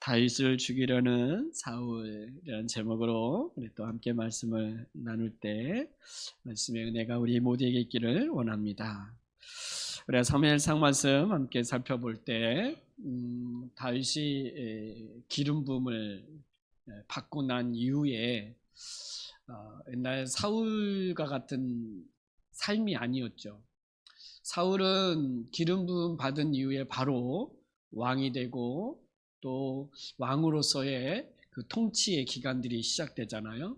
다윗을 죽이려는 사울이라는 제목으로 우리 또 함께 말씀을 나눌 때 말씀의 은혜가 우리 모두에게 있기를 원합니다. 우리가 사무엘상 말씀 함께 살펴볼 때 다윗이 기름 부음을 받고 난 이후에 옛날 사울과 같은 삶이 아니었죠. 사울은 기름 부음 받은 이후에 바로 왕이 되고 또 왕으로서의 그 통치의 기간들이 시작되잖아요.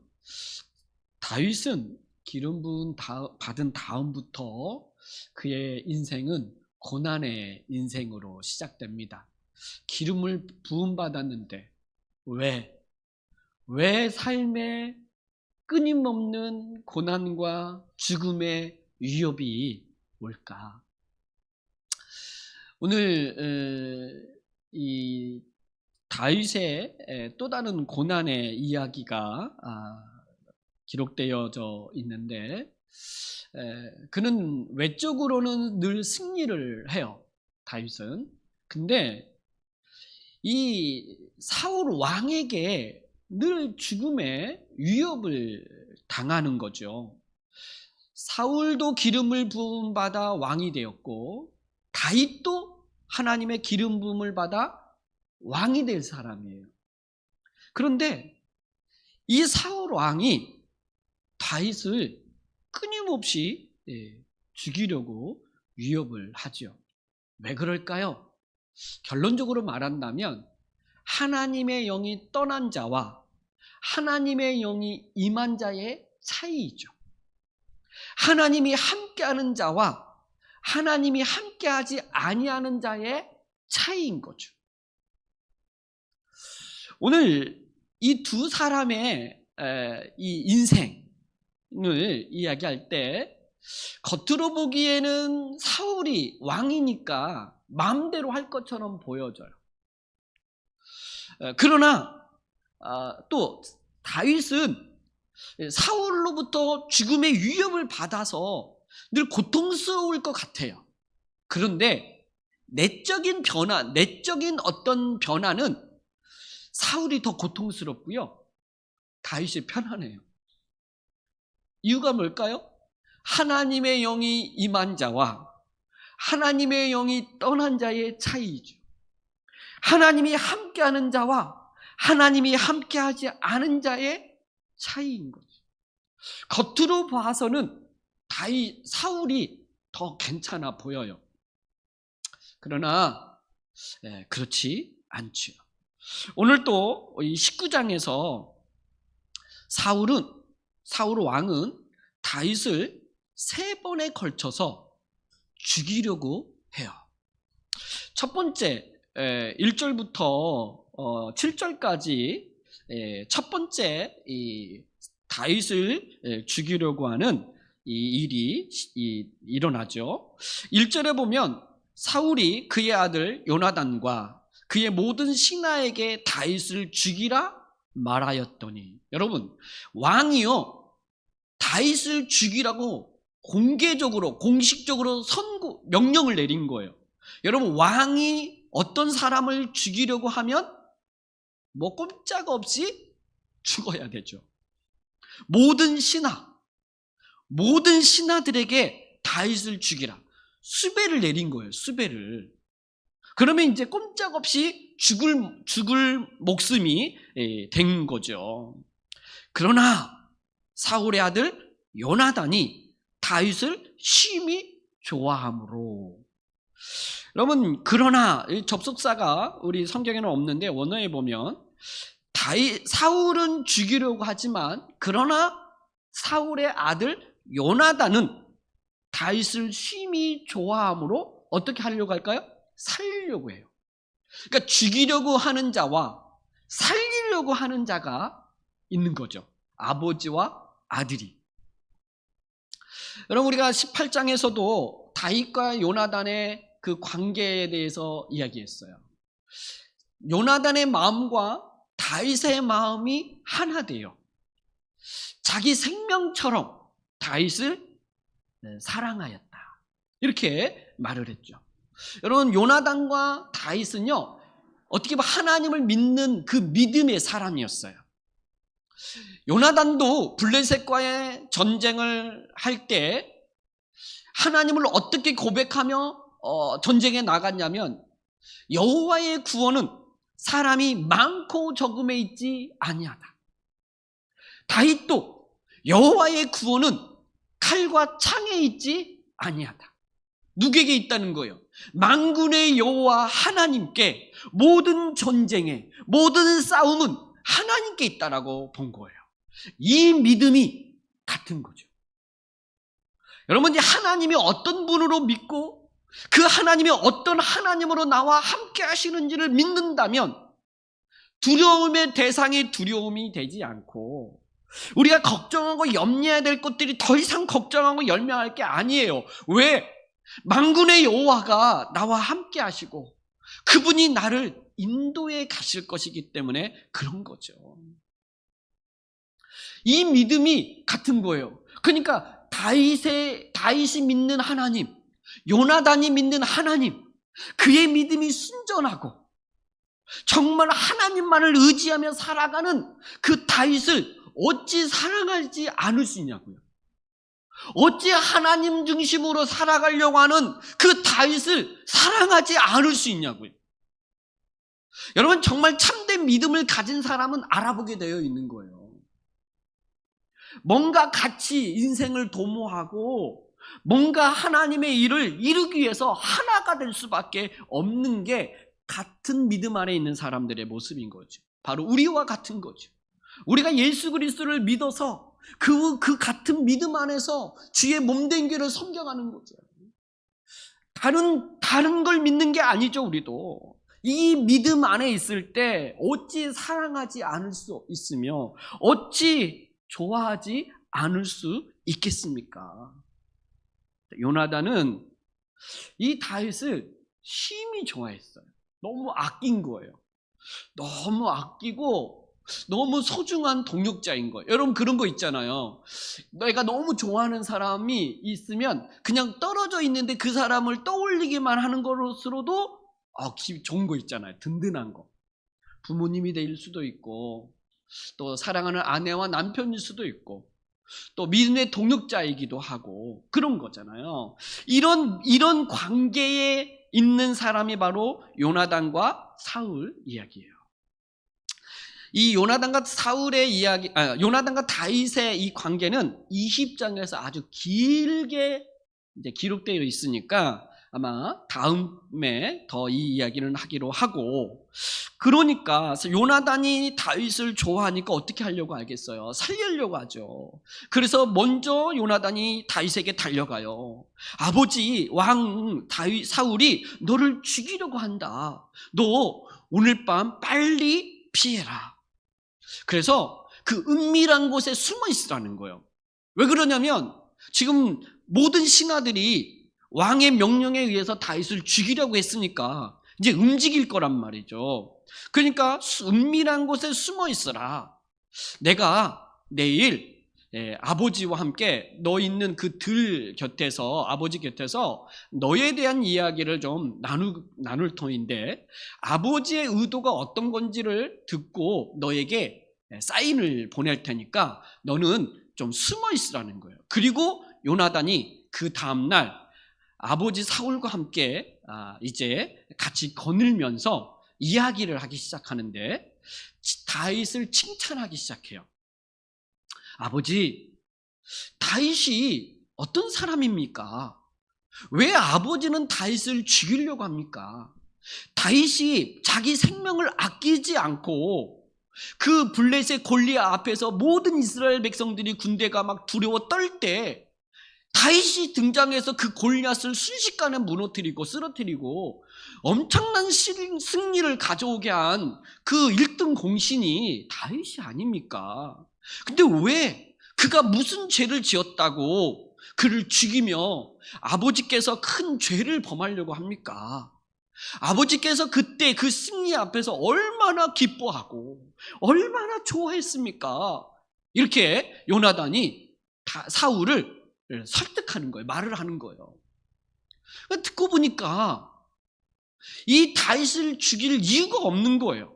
다윗은 기름 부음 받은 다음부터 그의 인생은 고난의 인생으로 시작됩니다. 기름을 부음 받았는데 왜 삶에 끊임없는 고난과 죽음의 위협이 올까? 오늘 이 다윗의 또 다른 고난의 이야기가 기록되어져 있는데, 그는 외적으로는 늘 승리를 해요, 다윗은. 근데 이 사울 왕에게 늘 죽음의 위협을 당하는 거죠. 사울도 기름을 부음받아 왕이 되었고 다윗도 하나님의 기름 부음을 받아 왕이 될 사람이에요. 그런데 이 사울 왕이 다윗을 끊임없이 죽이려고 위협을 하죠. 왜 그럴까요? 결론적으로 말한다면 하나님의 영이 떠난 자와 하나님의 영이 임한 자의 차이이죠. 하나님이 함께하는 자와 하나님이 함께하지 아니하는 자의 차이인 거죠. 오늘 이 두 사람의 이 인생을 이야기할 때 겉으로 보기에는 사울이 왕이니까 마음대로 할 것처럼 보여져요. 그러나 또 다윗은 사울로부터 죽음의 위협을 받아서 늘 고통스러울 것 같아요. 그런데 내적인 어떤 변화는 사울이 더 고통스럽고요, 다윗이 편안해요. 이유가 뭘까요? 하나님의 영이 임한 자와 하나님의 영이 떠난 자의 차이이죠. 하나님이 함께하는 자와 하나님이 함께하지 않은 자의 차이인 거죠. 겉으로 봐서는 사울이 더 괜찮아 보여요. 그러나 그렇지 않죠. 오늘 또 이 19장에서 사울 왕은 다윗을 3번에 걸쳐서 죽이려고 해요. 첫 번째 1절부터 7절까지 첫 번째 이 다윗을 죽이려고 하는 이 일이 일어나죠. 1절에 보면 사울이 그의 아들 요나단과 그의 모든 신하에게 다윗을 죽이라 말하였더니, 여러분, 왕이요 다윗을 죽이라고 공식적으로 명령을 내린 거예요. 여러분, 왕이 어떤 사람을 죽이려고 하면 꼼짝없이 죽어야 되죠. 모든 신하들에게 다윗을 죽이라 수배를 내린 거예요. 수배를. 그러면 이제 꼼짝없이 죽을 목숨이 된 거죠. 그러나 사울의 아들 요나단이 다윗을 심히 좋아하므로, 여러분, 그러나 접속사가 우리 성경에는 없는데 원어에 보면 사울은 죽이려고 하지만 그러나 사울의 아들 요나단은 다윗을 심히 좋아하므로 어떻게 하려고 할까요? 살리려고 해요. 그러니까 죽이려고 하는 자와 살리려고 하는 자가 있는 거죠. 아버지와 아들이. 여러분, 우리가 18장에서도 다윗과 요나단의 그 관계에 대해서 이야기했어요. 요나단의 마음과 다윗의 마음이 하나 돼요. 자기 생명처럼 다윗을 사랑하였다, 이렇게 말을 했죠. 여러분, 요나단과 다윗은요 어떻게 보면 하나님을 믿는 그 믿음의 사람이었어요. 요나단도 블레셋과의 전쟁을 할 때 하나님을 어떻게 고백하며 전쟁에 나갔냐면, 여호와의 구원은 사람이 많고 적음에 있지 아니하다. 다윗도 여호와의 구원은 칼과 창에 있지 아니하다. 누구에게 있다는 거예요? 만군의 여호와 하나님께 모든 전쟁에, 모든 싸움은 하나님께 있다라고 본 거예요. 이 믿음이 같은 거죠. 여러분, 하나님이 어떤 분으로 믿고 그 하나님이 어떤 하나님으로 나와 함께 하시는지를 믿는다면 두려움의 대상이 두려움이 되지 않고, 우리가 걱정하고 염려해야 될 것들이 더 이상 걱정하고 염려할 게 아니에요. 왜? 만군의 여호와가 나와 함께 하시고 그분이 나를 인도해 가실 것이기 때문에 그런 거죠. 이 믿음이 같은 거예요. 그러니까 다윗이 믿는 하나님, 요나단이 믿는 하나님, 그의 믿음이 순전하고 정말 하나님만을 의지하며 살아가는 그 다윗을 어찌 사랑하지 않을 수 있냐고요. 어찌 하나님 중심으로 살아가려고 하는 그 다윗을 사랑하지 않을 수 있냐고요. 여러분, 정말 참된 믿음을 가진 사람은 알아보게 되어 있는 거예요. 뭔가 같이 인생을 도모하고 뭔가 하나님의 일을 이루기 위해서 하나가 될 수밖에 없는 게 같은 믿음 안에 있는 사람들의 모습인 거죠. 바로 우리와 같은 거죠. 우리가 예수 그리스도를 믿어서 그 같은 믿음 안에서 주의 몸된 교회를 섬겨가는 거죠. 다른 걸 믿는 게 아니죠. 우리도 이 믿음 안에 있을 때 어찌 사랑하지 않을 수 있으며 어찌 좋아하지 않을 수 있겠습니까? 요나단은 이 다윗을 심히 좋아했어요. 너무 아낀 거예요. 너무 아끼고 너무 소중한 동역자인 거예요. 여러분, 그런 거 있잖아요. 내가 너무 좋아하는 사람이 있으면 그냥 떨어져 있는데 그 사람을 떠올리기만 하는 것으로도 좋은 거 있잖아요. 든든한 거. 부모님이 될 수도 있고, 또 사랑하는 아내와 남편일 수도 있고, 또 믿음의 동역자이기도 하고, 그런 거잖아요. 이런 관계에 있는 사람이 바로 요나단과 사울 이야기예요. 이 요나단과 요나단과 다윗의 이 관계는 20장에서 아주 길게 이제 기록되어 있으니까 아마 다음에 더 이 이야기를 하기로 하고, 그러니까 요나단이 다윗을 좋아하니까 어떻게 하려고 알겠어요? 살리려고 하죠. 그래서 먼저 요나단이 다윗에게 달려가요. 아버지 왕 사울이 너를 죽이려고 한다. 너 오늘 밤 빨리 피해라. 그래서 그 은밀한 곳에 숨어 있으라는 거예요. 왜 그러냐면 지금 모든 신하들이 왕의 명령에 의해서 다윗을 죽이려고 했으니까 이제 움직일 거란 말이죠. 그러니까 은밀한 곳에 숨어 있어라. 내가 내일 아버지와 함께 너 있는 그 들 곁에서, 아버지 곁에서 너에 대한 이야기를 좀 나눌 터인데, 아버지의 의도가 어떤 건지를 듣고 너에게 사인을 보낼 테니까 너는 좀 숨어 있으라는 거예요. 그리고 요나단이 그 다음날 아버지 사울과 함께 이제 같이 거닐면서 이야기를 하기 시작하는데, 다윗을 칭찬하기 시작해요. 아버지, 다윗이 어떤 사람입니까? 왜 아버지는 다윗을 죽이려고 합니까? 다윗이 자기 생명을 아끼지 않고 그 블레셋 골리앗 앞에서 모든 이스라엘 백성들이 군대가 막 두려워 떨 때 다윗이 등장해서 그 골리앗을 순식간에 무너뜨리고 쓰러뜨리고 엄청난 승리를 가져오게 한 그 1등 공신이 다윗이 아닙니까? 근데 왜 그가 무슨 죄를 지었다고 그를 죽이며 아버지께서 큰 죄를 범하려고 합니까? 아버지께서 그때 그 승리 앞에서 얼마나 기뻐하고 얼마나 좋아했습니까? 이렇게 요나단이 사울을 설득하는 거예요. 말을 하는 거예요. 듣고 보니까 이 다윗을 죽일 이유가 없는 거예요.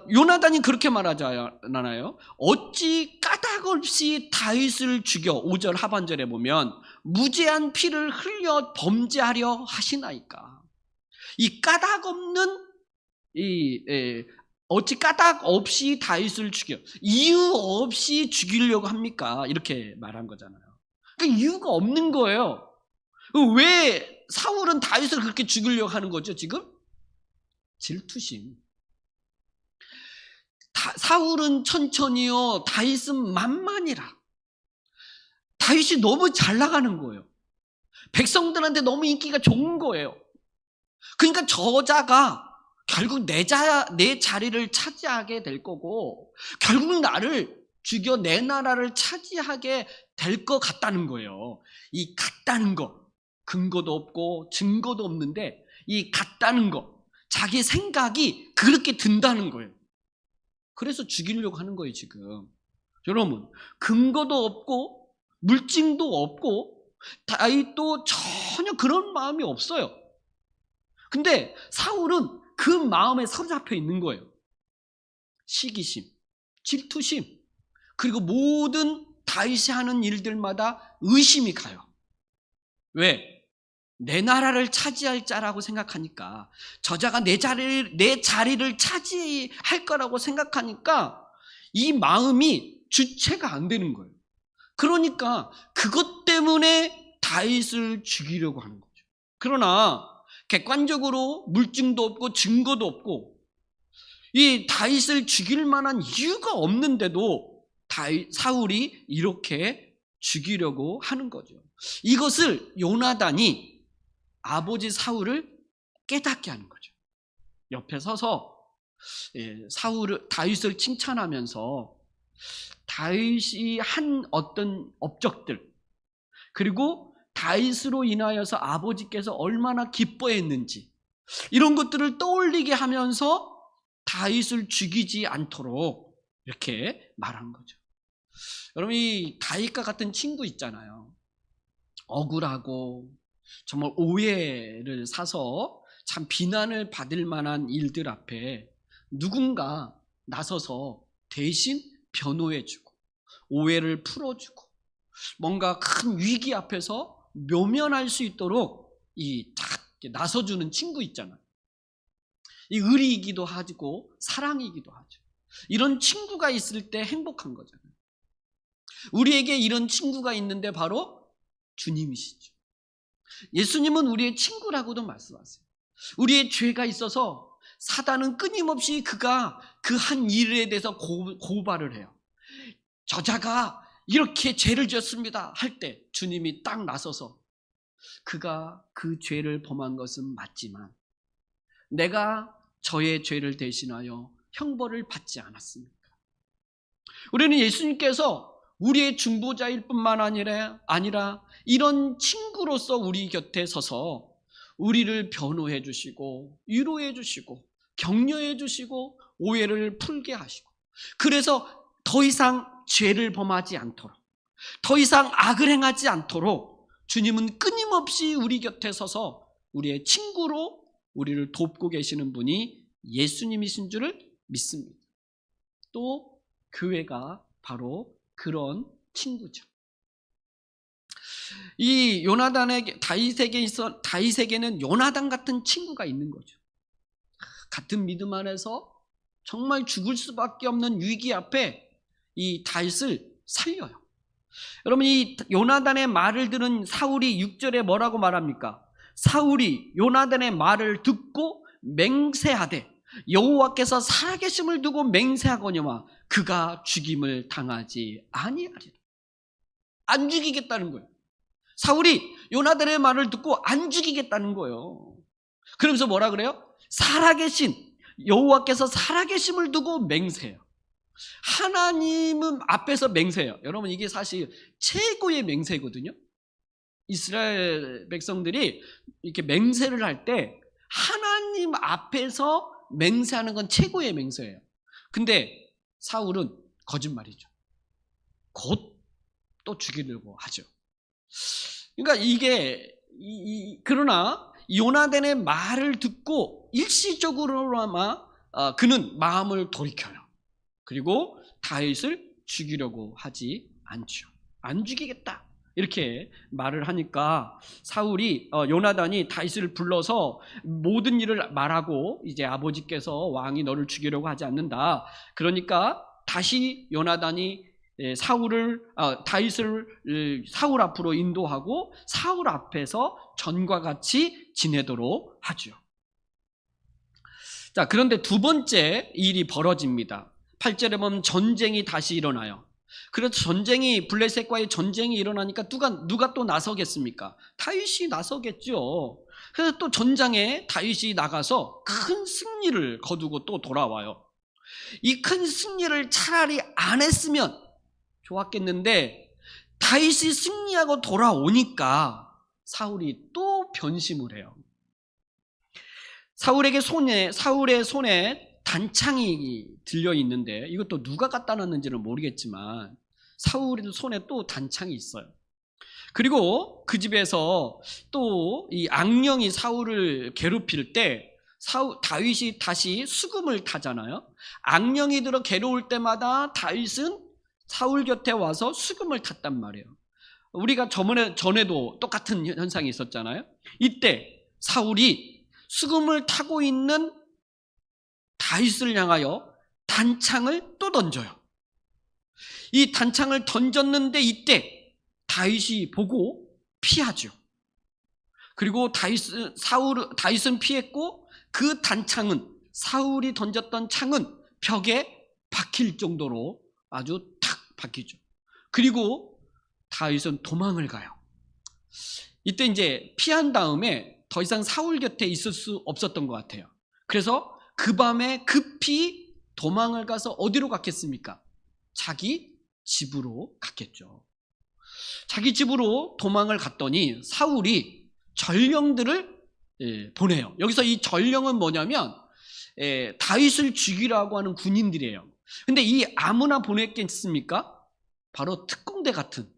요나단이 그렇게 말하잖아요. 어찌 까닭 없이 다윗을 죽여, 5절 하반절에 보면 무죄한 피를 흘려 범죄하려 하시나이까. 이 까닭 없는 어찌 까닭 없이 다윗을 죽여, 이유 없이 죽이려고 합니까? 이렇게 말한 거잖아요. 그러니까 이유가 없는 거예요. 왜 사울은 다윗을 그렇게 죽이려고 하는 거죠? 지금 질투심. 사울은 천천히요, 다윗은 만만이라. 다윗이 너무 잘 나가는 거예요. 백성들한테 너무 인기가 좋은 거예요. 그러니까 저자가 결국 내 자리를 차지하게 될 거고, 결국 나를 죽여 내 나라를 차지하게 될 것 같다는 거예요. 이 같다는 거, 근거도 없고 증거도 없는데 이 같다는 거, 자기 생각이 그렇게 든다는 거예요. 그래서 죽이려고 하는 거예요. 지금 여러분, 근거도 없고 물증도 없고 다윗도 전혀 그런 마음이 없어요. 근데 사울은 그 마음에 사로잡혀 있는 거예요. 시기심, 질투심, 그리고 모든 다윗이 하는 일들마다 의심이 가요. 왜? 내 나라를 차지할 자라고 생각하니까, 저자가 내 자리를 차지할 거라고 생각하니까 이 마음이 주체가 안 되는 거예요. 그러니까 그것 때문에 다윗을 죽이려고 하는 거죠. 그러나 객관적으로 물증도 없고 증거도 없고 이 다윗을 죽일 만한 이유가 없는데도 사울이 이렇게 죽이려고 하는 거죠. 이것을 요나단이 아버지 사울을 깨닫게 하는 거죠. 옆에 서서 다윗을 칭찬하면서 다윗이 한 어떤 업적들, 그리고 다윗으로 인하여서 아버지께서 얼마나 기뻐했는지, 이런 것들을 떠올리게 하면서 다윗을 죽이지 않도록 이렇게 말한 거죠. 여러분, 이 다윗과 같은 친구 있잖아요. 억울하고 정말 오해를 사서 참 비난을 받을 만한 일들 앞에 누군가 나서서 대신 변호해주고 오해를 풀어주고 뭔가 큰 위기 앞에서 묘면할 수 있도록 딱 나서주는 친구 있잖아요. 이 의리이기도 하고 사랑이기도 하죠. 이런 친구가 있을 때 행복한 거잖아요. 우리에게 이런 친구가 있는데 바로 주님이시죠. 예수님은 우리의 친구라고도 말씀하세요. 우리의 죄가 있어서 사단은 끊임없이 그가 그 한 일에 대해서 고발을 해요. 저자가 이렇게 죄를 지었습니다 할 때 주님이 딱 나서서 그가 그 죄를 범한 것은 맞지만 내가 저의 죄를 대신하여 형벌을 받지 않았습니까? 우리는 예수님께서 우리의 중보자일 뿐만 아니라 이런 친구로서 우리 곁에 서서 우리를 변호해 주시고 위로해 주시고 격려해 주시고 오해를 풀게 하시고, 그래서 더 이상 죄를 범하지 않도록, 더 이상 악을 행하지 않도록 주님은 끊임없이 우리 곁에 서서 우리의 친구로 우리를 돕고 계시는 분이 예수님이신 줄을 믿습니다. 또 교회가 바로 그런 친구죠. 이 다윗에게는 요나단 같은 친구가 있는 거죠. 같은 믿음 안에서 정말 죽을 수밖에 없는 위기 앞에 이 다윗을 살려요. 여러분, 이 요나단의 말을 들은 사울이 6절에 뭐라고 말합니까? 사울이 요나단의 말을 듣고 맹세하되 여호와께서 살아계심을 두고 맹세하거니와 그가 죽임을 당하지 아니하리라. 안 죽이겠다는 거예요. 사울이 요나단의 말을 듣고 안 죽이겠다는 거예요. 그러면서 뭐라 그래요? 살아계신 여호와께서 살아계심을 두고 맹세해요. 하나님은 앞에서 맹세해요. 여러분, 이게 사실 최고의 맹세거든요. 이스라엘 백성들이 이렇게 맹세를 할 때 하나님 앞에서 맹세하는 건 최고의 맹세예요. 근데 사울은 거짓말이죠. 곧 또 죽이려고 하죠. 그러니까 그러나 요나단의 말을 듣고 일시적으로나마 그는 마음을 돌이켜요. 그리고 다윗을 죽이려고 하지 않죠. 안 죽이겠다 이렇게 말을 하니까 사울이 요나단이 다윗을 불러서 모든 일을 말하고 이제 아버지께서 왕이 너를 죽이려고 하지 않는다. 그러니까 다시 요나단이 다윗을 사울 앞으로 인도하고 사울 앞에서 전과 같이 지내도록 하죠. 자, 그런데 두 번째 일이 벌어집니다. 8절에 보면 전쟁이 다시 일어나요. 그래서 블레셋과의 전쟁이 일어나니까 누가 또 나서겠습니까? 다윗이 나서겠죠. 그래서 또 전장에 다윗이 나가서 큰 승리를 거두고 또 돌아와요. 이 큰 승리를 차라리 안 했으면 좋았겠는데 다윗이 승리하고 돌아오니까 사울이 또 변심을 해요. 사울의 손에 단창이 들려 있는데 이것도 누가 갖다 놨는지는 모르겠지만 사울의 손에 또 단창이 있어요. 그리고 그 집에서 또 이 악령이 사울을 괴롭힐 때 다윗이 다시 수금을 타잖아요. 악령이 들어 괴로울 때마다 다윗은 사울 곁에 와서 수금을 탔단 말이에요. 우리가 전에도 똑같은 현상이 있었잖아요. 이때 사울이 수금을 타고 있는 다윗을 향하여 단창을 또 던져요. 이 단창을 던졌는데 이때 다윗이 보고 피하죠. 그리고 다윗은 피했고 그 단창은 사울이 던졌던 창은 벽에 박힐 정도로 아주 탁 박히죠. 그리고 다윗은 도망을 가요. 이때 이제 피한 다음에 더 이상 사울 곁에 있을 수 없었던 것 같아요. 그래서 그 밤에 급히 도망을 가서 어디로 갔겠습니까? 자기 집으로 갔겠죠. 자기 집으로 도망을 갔더니 사울이 전령들을 보내요. 여기서 이 전령은 뭐냐면 다윗을 죽이라고 하는 군인들이에요. 근데 이 아무나 보냈겠습니까? 바로 특공대 같은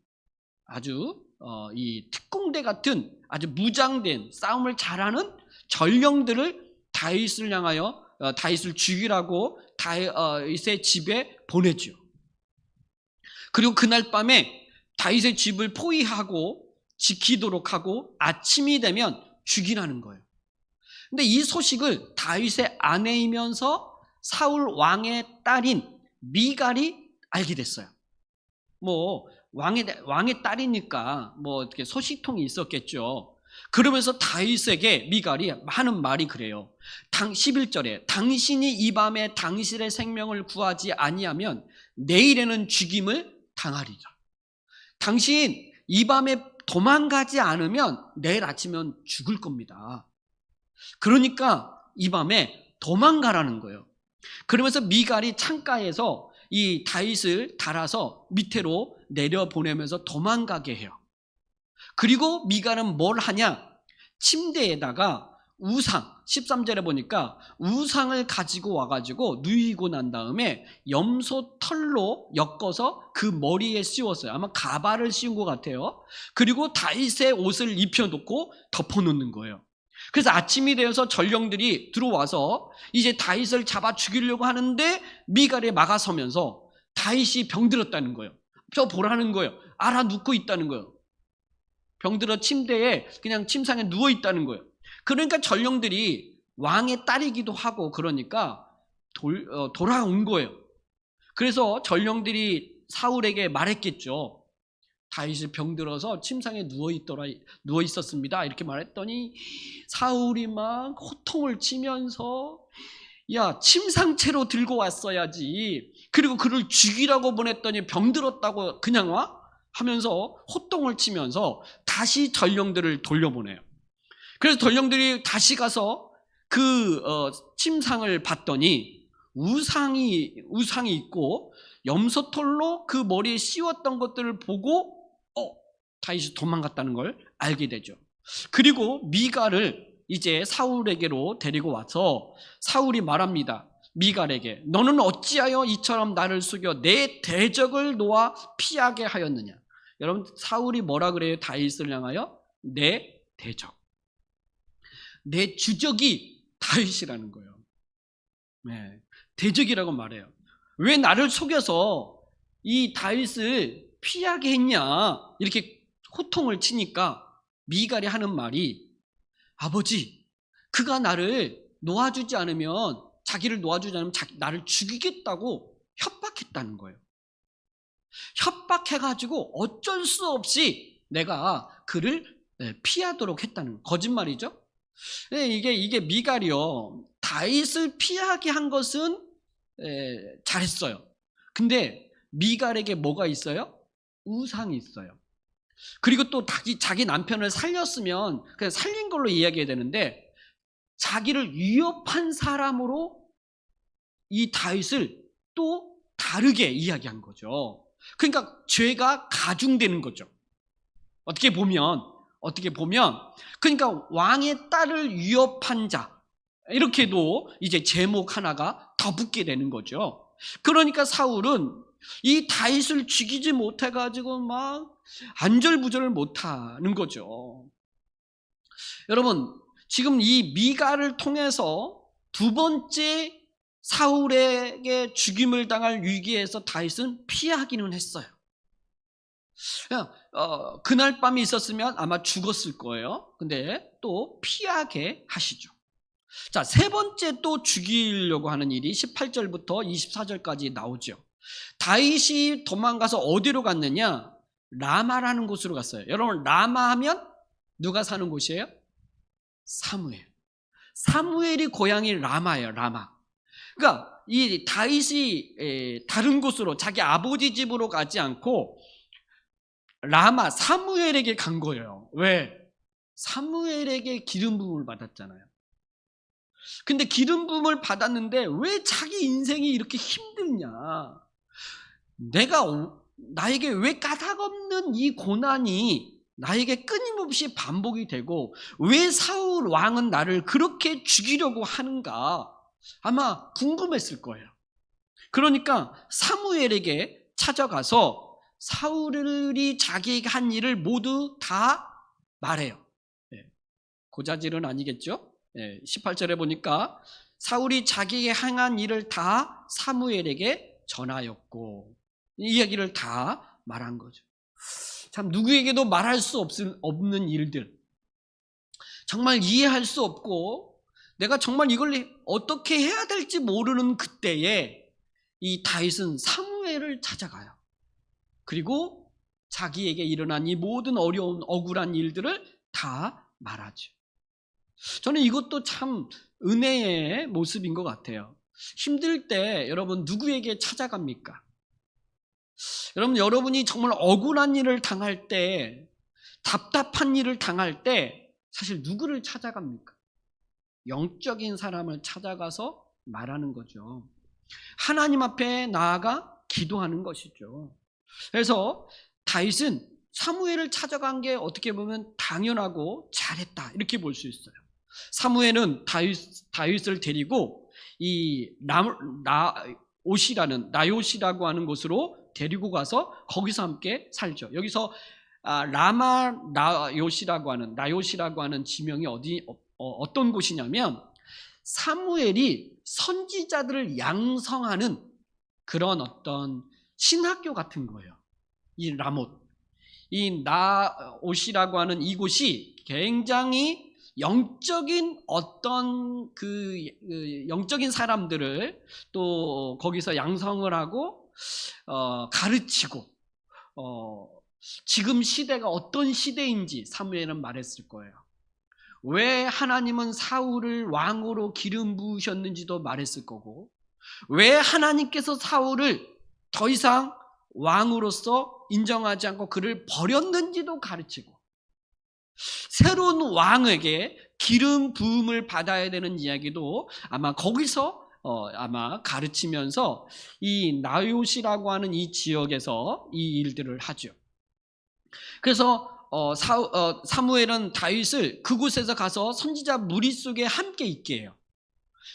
이 특공대 같은 아주 무장된 싸움을 잘하는 전령들을 다윗을 향하여 다윗을 죽이라고 다윗의 집에 보내죠. 그리고 그날 밤에 다윗의 집을 포위하고 지키도록 하고 아침이 되면 죽이라는 거예요. 근데 이 소식을 다윗의 아내이면서 사울 왕의 딸인 미갈이 알게 됐어요. 왕의 딸이니까 이렇게 소식통이 있었겠죠. 그러면서 다윗에게 미갈이 하는 말이 그래요. 11절에 당신이 이 밤에 당신의 생명을 구하지 아니하면 내일에는 죽임을 당하리라. 당신 이 밤에 도망가지 않으면 내일 아침은 죽을 겁니다. 그러니까 이 밤에 도망가라는 거예요. 그러면서 미갈이 창가에서 이 다윗을 달아서 밑으로 내려보내면서 도망가게 해요. 그리고 미갈은 뭘 하냐? 침대에다가 우상, 13절에 보니까 우상을 가지고 와가지고 누이고 난 다음에 염소 털로 엮어서 그 머리에 씌웠어요. 아마 가발을 씌운 것 같아요. 그리고 다윗의 옷을 입혀놓고 덮어놓는 거예요. 그래서 아침이 되어서 전령들이 들어와서 이제 다윗을 잡아 죽이려고 하는데 미갈이 막아서면서 다윗이 병들었다는 거예요. 저 보라는 거예요. 알아눕고 있다는 거예요. 병들어 침대에 그냥 침상에 누워 있다는 거예요. 그러니까 전령들이 왕의 딸이기도 하고 그러니까 돌아온 거예요. 그래서 전령들이 사울에게 말했겠죠. 다윗이 병들어서 침상에 누워 있었습니다. 이렇게 말했더니 사울이 막 호통을 치면서 야, 침상채로 들고 왔어야지. 그리고 그를 죽이라고 보냈더니 병들었다고 그냥 와? 하면서 호통을 치면서 다시 전령들을 돌려보내요. 그래서 전령들이 다시 가서 그 침상을 봤더니 우상이 있고 염소털로 그 머리에 씌웠던 것들을 보고 다윗이 도망갔다는 걸 알게 되죠. 그리고 미갈을 이제 사울에게로 데리고 와서 사울이 말합니다. 미갈에게 너는 어찌하여 이처럼 나를 속여 내 대적을 놓아 피하게 하였느냐. 여러분 사울이 뭐라 그래요? 다윗을 향하여 내 대적. 내 주적이 다윗이라는 거예요. 네, 대적이라고 말해요. 왜 나를 속여서 이 다윗을 피하게 했냐 이렇게 호통을 치니까 미갈이 하는 말이, 아버지, 그가 나를 놓아주지 않으면, 자기를 놓아주지 않으면 나를 죽이겠다고 협박했다는 거예요. 협박해가지고 어쩔 수 없이 내가 그를 피하도록 했다는, 거짓말이죠. 이게 미갈이요, 다윗을 피하게 한 것은 잘했어요. 근데 미갈에게 뭐가 있어요? 우상이 있어요. 그리고 또 자기 남편을 살렸으면 그냥 살린 걸로 이야기해야 되는데, 자기를 위협한 사람으로 이 다윗을 또 다르게 이야기한 거죠. 그러니까 죄가 가중되는 거죠. 어떻게 보면 그러니까 왕의 딸을 위협한 자, 이렇게도 이제 제목 하나가 더 붙게 되는 거죠. 그러니까 사울은 이 다윗을 죽이지 못해가지고 막 안절부절을 못하는 거죠. 여러분, 지금 이 미갈을 통해서 두 번째 사울에게 죽임을 당할 위기에서 다윗은 피하기는 했어요. 그날 밤이 있었으면 아마 죽었을 거예요. 근데 또 피하게 하시죠. 자, 세 번째 또 죽이려고 하는 일이 18절부터 24절까지 나오죠. 다윗이 도망가서 어디로 갔느냐? 라마라는 곳으로 갔어요. 여러분, 라마 하면 누가 사는 곳이에요? 사무엘이 고향이 라마예요. 라마. 그러니까 이 다윗이 다른 곳으로, 자기 아버지 집으로 가지 않고 라마, 사무엘에게 간 거예요. 왜? 사무엘에게 기름 부음을 받았잖아요. 근데 기름 부음을 받았는데 왜 자기 인생이 이렇게 힘드냐? 나에게 왜 까닭없는 이 고난이 나에게 끊임없이 반복이 되고, 왜 사울 왕은 나를 그렇게 죽이려고 하는가? 아마 궁금했을 거예요. 그러니까 사무엘에게 찾아가서 사울이 자기에게 한 일을 모두 다 말해요. 고자질은 아니겠죠? 18절에 보니까 사울이 자기에게 행한 일을 다 사무엘에게 전하였고, 이 이야기를 다 말한 거죠. 참, 누구에게도 말할 수 없는 일들, 정말 이해할 수 없고 내가 정말 이걸 어떻게 해야 될지 모르는 그때에 이 다윗은 사무엘을 찾아가요. 그리고 자기에게 일어난 이 모든 어려운 억울한 일들을 다 말하죠. 저는 이것도 참 은혜의 모습인 것 같아요. 힘들 때 여러분 누구에게 찾아갑니까? 여러분이 정말 억울한 일을 당할 때, 답답한 일을 당할 때 사실 누구를 찾아갑니까? 영적인 사람을 찾아가서 말하는 거죠. 하나님 앞에 나아가 기도하는 것이죠. 그래서 다윗은 사무엘을 찾아간 게 어떻게 보면 당연하고 잘했다, 이렇게 볼 수 있어요. 사무엘은 다윗을 데리고 이 나요시라고 하는 곳으로 데리고 가서 거기서 함께 살죠. 여기서 라마 나요시라고 하는 지명이 어떤 곳이냐면, 사무엘이 선지자들을 양성하는 그런 어떤 신학교 같은 거예요. 이 라못, 이 나옷이라고 하는 이곳이 굉장히 영적인 어떤 영적인 사람들을 또 거기서 양성을 하고 가르치고, 지금 시대가 어떤 시대인지 사무엘은 말했을 거예요. 왜 하나님은 사울을 왕으로 기름 부으셨는지도 말했을 거고, 왜 하나님께서 사울을 더 이상 왕으로서 인정하지 않고 그를 버렸는지도 가르치고, 새로운 왕에게 기름 부음을 받아야 되는 이야기도 아마 거기서 아마 가르치면서 이 나요시라고 하는 이 지역에서 이 일들을 하죠. 그래서 사무엘은 다윗을 그곳에서 가서 선지자 무리 속에 함께 있게 해요.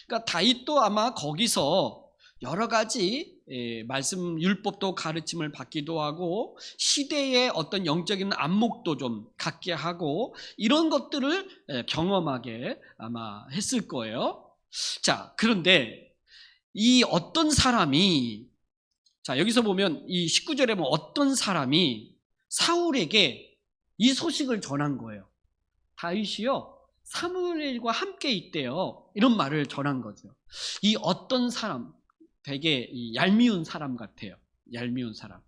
그러니까 다윗도 아마 거기서 여러 가지 말씀 율법도 가르침을 받기도 하고 시대의 어떤 영적인 안목도 좀 갖게 하고 이런 것들을 경험하게 아마 했을 거예요. 자, 그런데 이 어떤 사람이, 자, 여기서 보면 이 19절에 보면 어떤 사람이 사울에게 이 소식을 전한 거예요. 다윗이요, 사무엘과 함께 있대요. 이런 말을 전한 거죠. 이 어떤 사람, 되게 얄미운 사람 같아요. 얄미운 사람.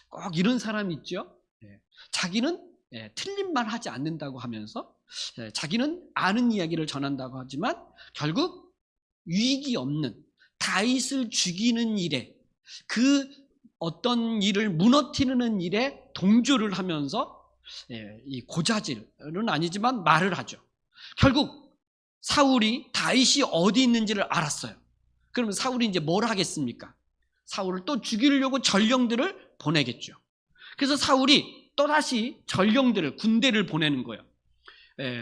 꼭 이런 사람 있죠. 자기는 틀린 말 하지 않는다고 하면서 자기는 아는 이야기를 전한다고 하지만 결국 유익이 없는 다윗을 죽이는 일에, 그 어떤 일을 무너뜨리는 일에 동조를 하면서 이 고자질은 아니지만 말을 하죠. 결국 사울이 다윗이 어디 있는지를 알았어요. 그러면 사울이 이제 뭘 하겠습니까? 사울을 또 죽이려고 전령들을 보내겠죠. 그래서 사울이 또다시 전령들을, 군대를 보내는 거예요.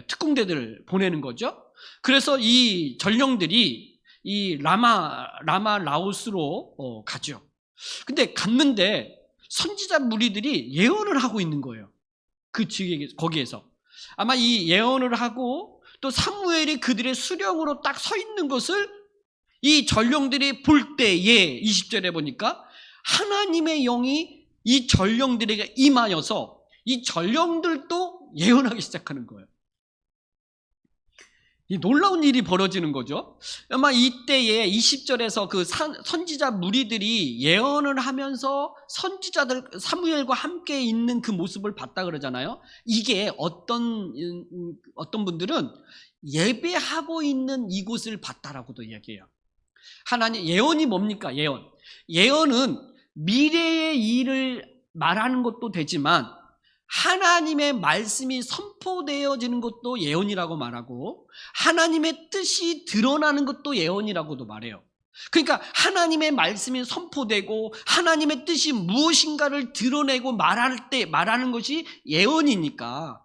특공대들을 보내는 거죠. 그래서 이 전령들이 이 라마 라오스로 가죠. 근데 갔는데 선지자 무리들이 예언을 하고 있는 거예요. 그 지역에, 거기에서. 아마 이 예언을 하고 또 사무엘이 그들의 수령으로 딱 서 있는 것을 이 전령들이 볼 때에 20절에 보니까 하나님의 영이 이 전령들에게 임하여서 이 전령들도 예언하기 시작하는 거예요. 이 놀라운 일이 벌어지는 거죠. 아마 이때에 20절에서 그 선지자 무리들이 예언을 하면서 선지자들 사무엘과 함께 있는 그 모습을 봤다 그러잖아요. 이게 어떤 분들은 예배하고 있는 이곳을 봤다라고도 이야기해요. 하나님, 예언이 뭡니까? 예언은 미래의 일을 말하는 것도 되지만 하나님의 말씀이 선포되어지는 것도 예언이라고 말하고 하나님의 뜻이 드러나는 것도 예언이라고도 말해요. 그러니까 하나님의 말씀이 선포되고 하나님의 뜻이 무엇인가를 드러내고 말하는 것이 예언이니까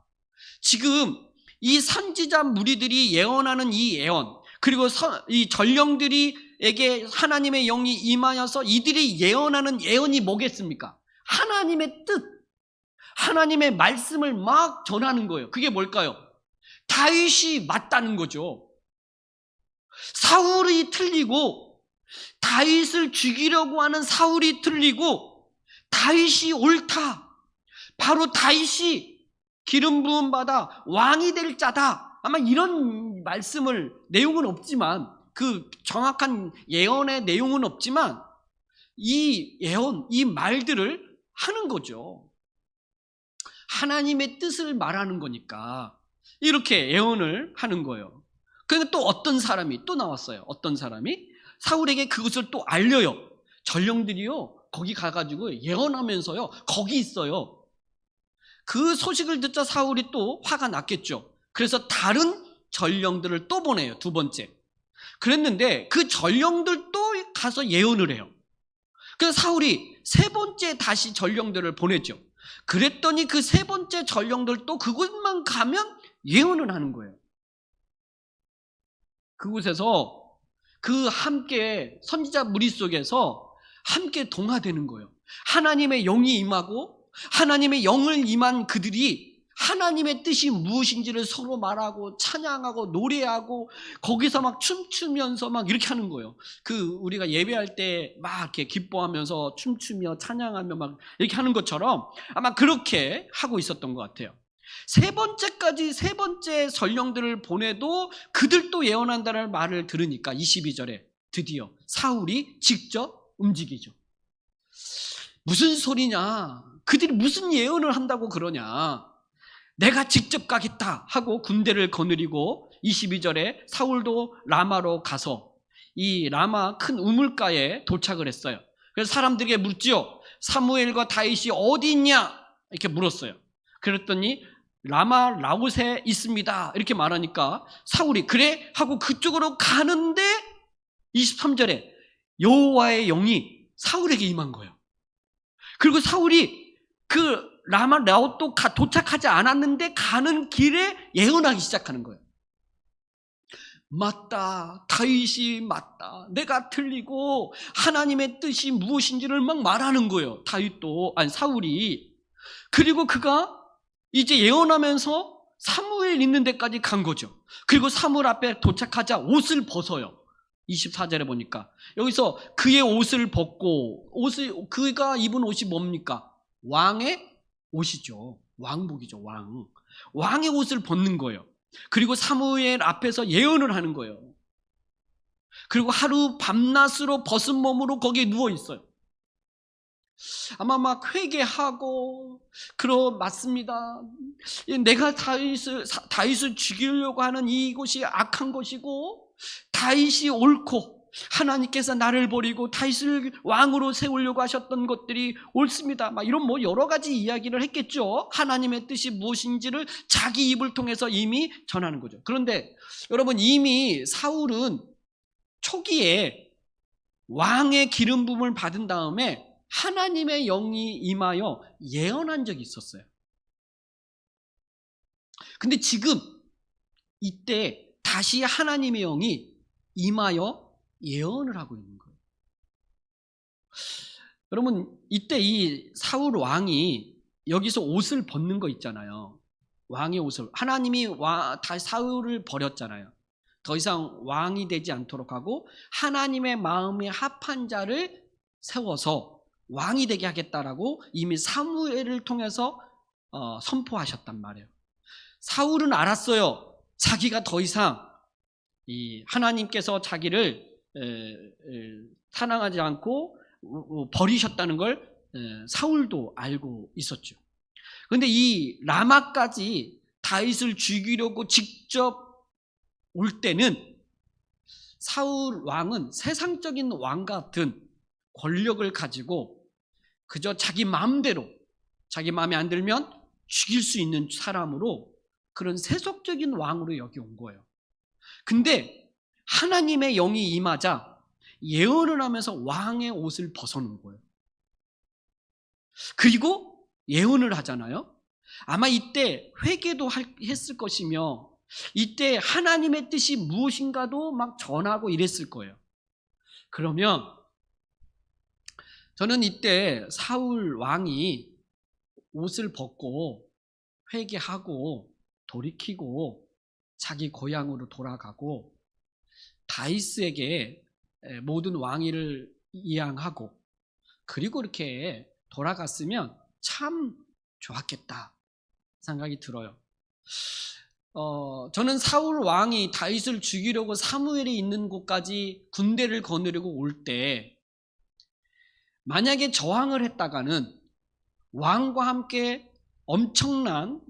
지금 이 선지자 무리들이 예언하는 이 예언, 그리고 이 전령들에게 하나님의 영이 임하여서 이들이 예언하는 예언이 뭐겠습니까? 하나님의 뜻, 하나님의 말씀을 막 전하는 거예요. 그게 뭘까요? 다윗이 맞다는 거죠. 사울이 틀리고 다윗을 죽이려고 하는 사울이 틀리고 다윗이 옳다. 바로 다윗이 기름 부음 받아 왕이 될 자다. 아마 이런 내용은 없지만, 그 정확한 예언의 내용은 없지만 이 예언, 이 말들을 하는 거죠. 하나님의 뜻을 말하는 거니까 이렇게 예언을 하는 거예요. 그러니까 또 어떤 사람이 또 나왔어요. 어떤 사람이 사울에게 그것을 또 알려요. 전령들이요, 거기 가가지고 예언하면서요, 거기 있어요. 그 소식을 듣자 사울이 또 화가 났겠죠. 그래서 다른 전령들을 또 보내요. 두 번째. 그랬는데 그 전령들도 가서 예언을 해요. 그래서 사울이 세 번째 다시 전령들을 보냈죠. 그랬더니 그 세 번째 전령들도 그곳만 가면 예언을 하는 거예요. 그곳에서 그 함께 선지자 무리 속에서 함께 동화되는 거예요. 하나님의 영이 임하고 하나님의 영을 임한 그들이 하나님의 뜻이 무엇인지를 서로 말하고 찬양하고 노래하고 거기서 막 춤추면서 막 이렇게 하는 거예요. 우리가 예배할 때 막 이렇게 기뻐하면서 춤추며 찬양하며 막 이렇게 하는 것처럼 아마 그렇게 하고 있었던 것 같아요. 세 번째 전령들을 보내도 그들도 예언한다는 말을 들으니까 22절에 드디어 사울이 직접 움직이죠. 무슨 소리냐? 그들이 무슨 예언을 한다고 그러냐? 내가 직접 가겠다 하고 군대를 거느리고 22절에 사울도 라마로 가서 이 라마 큰 우물가에 도착을 했어요. 그래서 사람들에게 묻지요. 사무엘과 다윗이 어디 있냐? 이렇게 물었어요. 그랬더니 라마 라웃에 있습니다. 이렇게 말하니까 사울이 그래? 하고 그쪽으로 가는데 23절에 여호와의 영이 사울에게 임한 거예요. 그리고 사울이 그 라마 라웃도 도착하지 않았는데 가는 길에 예언하기 시작하는 거예요. 맞다, 다윗이 맞다, 내가 틀리고 하나님의 뜻이 무엇인지를 막 말하는 거예요. 사울이. 그리고 그가 이제 예언하면서 사무엘 있는 데까지 간 거죠. 그리고 사무엘 앞에 도착하자 옷을 벗어요. 24절에 보니까 여기서 그의 옷을 벗고, 그가 입은 옷이 뭡니까? 왕의 옷이죠. 왕복이죠. 왕의 옷을 벗는 거예요. 그리고 사무엘 앞에서 예언을 하는 거예요. 그리고 하루 밤낮으로 벗은 몸으로 거기에 누워 있어요. 아마 막 회개하고, 맞습니다. 내가 다윗을 죽이려고 하는 이곳이 악한 것이고, 다윗이 옳고, 하나님께서 나를 버리고 다윗을 왕으로 세우려고 하셨던 것들이 옳습니다. 막 이런 여러 가지 이야기를 했겠죠. 하나님의 뜻이 무엇인지를 자기 입을 통해서 이미 전하는 거죠. 그런데 여러분, 이미 사울은 초기에 왕의 기름 부음을 받은 다음에 하나님의 영이 임하여 예언한 적이 있었어요. 근데 지금 이때 다시 하나님의 영이 임하여 예언을 하고 있는 거예요. 여러분, 이때 이 사울 왕이 여기서 옷을 벗는 거 있잖아요. 왕의 옷을, 하나님이 사울을 버렸잖아요. 더 이상 왕이 되지 않도록 하고 하나님의 마음에 합한 자를 세워서 왕이 되게 하겠다라고 이미 사무엘을 통해서 선포하셨단 말이에요. 사울은 알았어요. 자기가 더 이상 하나님께서 자기를 사랑하지 않고 버리셨다는 걸 사울도 알고 있었죠. 그런데 이 라마까지 다윗을 죽이려고 직접 올 때는 사울 왕은 세상적인 왕 같은 권력을 가지고 그저 자기 마음대로, 자기 마음에 안 들면 죽일 수 있는 사람으로, 그런 세속적인 왕으로 여기 온 거예요. 근데 하나님의 영이 임하자 예언을 하면서 왕의 옷을 벗어놓은 거예요. 그리고 예언을 하잖아요. 아마 이때 회개도 했을 것이며, 이때 하나님의 뜻이 무엇인가도 막 전하고 이랬을 거예요. 그러면 저는 이때 사울 왕이 옷을 벗고 회개하고 돌이키고 자기 고향으로 돌아가고 다윗에게 모든 왕위를 이양하고 그리고 이렇게 돌아갔으면 참 좋았겠다 생각이 들어요. 저는 사울 왕이 다윗을 죽이려고 사무엘이 있는 곳까지 군대를 거느리고 올 때, 만약에 저항을 했다가는 왕과 함께 엄청난,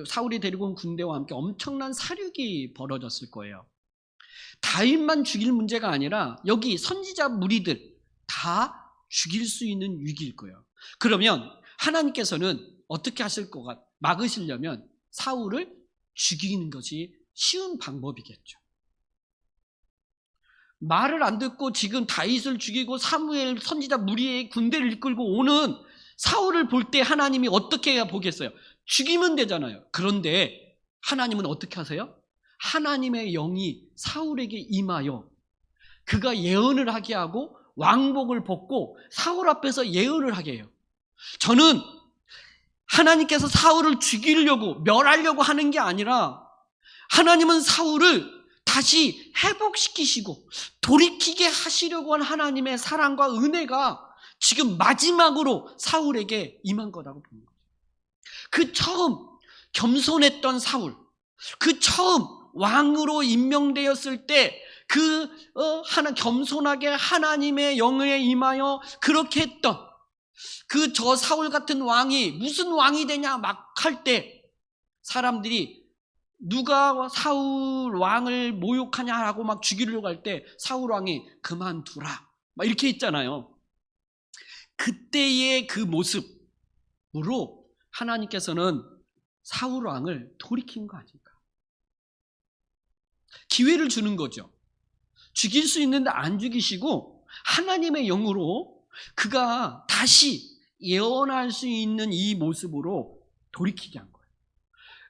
사울이 데리고 온 군대와 함께 엄청난 사륙이 벌어졌을 거예요. 다윗만 죽일 문제가 아니라 여기 선지자 무리들 다 죽일 수 있는 위기일 거예요. 그러면 하나님께서는 어떻게 막으시려면 사울을 죽이는 것이 쉬운 방법이겠죠. 말을 안 듣고 지금 다윗을 죽이고 사무엘 선지자 무리의 군대를 이끌고 오는 사울을 볼 때 하나님이 어떻게 보겠어요? 죽이면 되잖아요. 그런데 하나님은 어떻게 하세요? 하나님의 영이 사울에게 임하여 그가 예언을 하게 하고 왕복을 벗고 사울 앞에서 예언을 하게 해요. 저는 하나님께서 사울을 죽이려고 멸하려고 하는 게 아니라 하나님은 사울을 다시 회복시키시고 돌이키게 하시려고 한 하나님의 사랑과 은혜가 지금 마지막으로 사울에게 임한 거라고 보는 거죠. 그 처음 겸손했던 사울, 그 처음 왕으로 임명되었을 때 겸손하게 하나님의 영에 임하여 그렇게 했던 저 사울 같은 왕이 무슨 왕이 되냐 막 할 때 사람들이 누가 사울 왕을 모욕하냐라고 막 죽이려고 할 때 사울 왕이 그만두라 막 이렇게 했잖아요. 그때의 그 모습으로 하나님께서는 사울 왕을 돌이킨 거 아닐까? 기회를 주는 거죠. 죽일 수 있는데 안 죽이시고 하나님의 영으로 그가 다시 예언할 수 있는 이 모습으로 돌이키게 한 거예요.